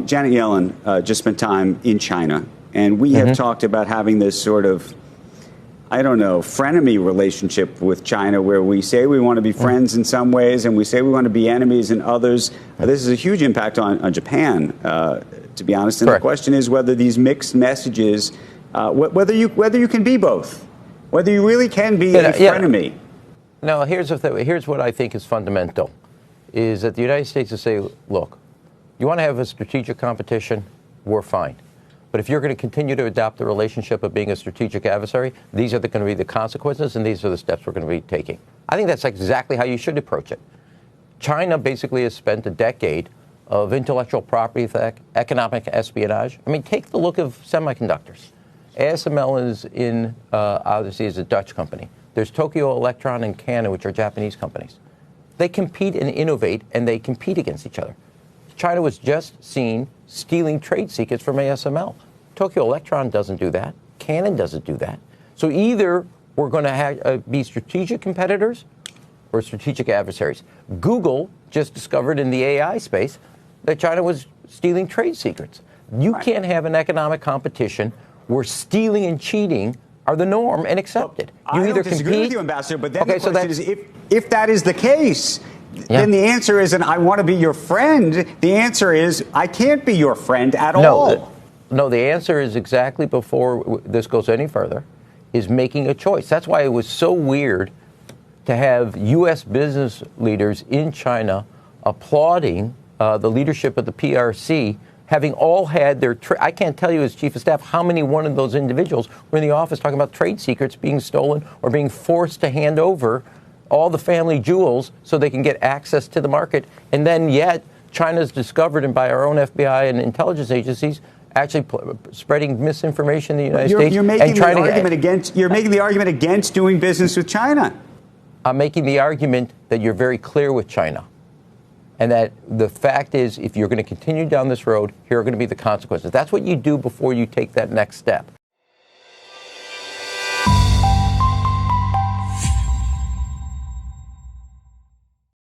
Janet Yellen just spent time in China, and we have talked about having this sort of, I don't know, frenemy relationship with China, where we say we want to be friends in some ways and we say we want to be enemies in others. This is a huge impact on Japan, to be honest. And the question is whether these mixed messages, whether you can be both, whether you really can be a frenemy. No, here's what I think is fundamental, is that the United States will say, look, you want to have a strategic competition, we're fine. But if you're going to continue to adopt the relationship of being a strategic adversary, these are going to be the consequences, and these are the steps we're going to be taking. I think that's exactly how you should approach it. China basically has spent a decade of intellectual property theft, economic espionage. I mean, take the look of semiconductors. ASML is obviously is a Dutch company. There's Tokyo Electron and Canon, which are Japanese companies. They compete and innovate, and they compete against each other. China was just seen stealing trade secrets from ASML. Tokyo Electron doesn't do that. Canon doesn't do that. So either we're going to be strategic competitors or strategic adversaries. Google just discovered in the AI space that China was stealing trade secrets. You can't have an economic competition where stealing and cheating are the norm and accepted. You I either don't disagree with you, Ambassador, but then the question is, if that is the case, then the answer isn't, I want to be your friend. The answer is, I can't be your friend at all. No, the answer is exactly before this goes any further, is making a choice. That's why it was so weird to have U.S. business leaders in China applauding the leadership of the PRC, having all had their I can't tell you as chief of staff how many one of those individuals were in the office talking about trade secrets being stolen or being forced to hand over all the family jewels so they can get access to the market. And then yet China's discovered, and by our own FBI and intelligence agencies, actually spreading misinformation in the United States. You're making the argument against doing business with China. I'm making the argument that you're very clear with China. And that the fact is, if you're going to continue down this road, here are going to be the consequences. That's what you do before you take that next step.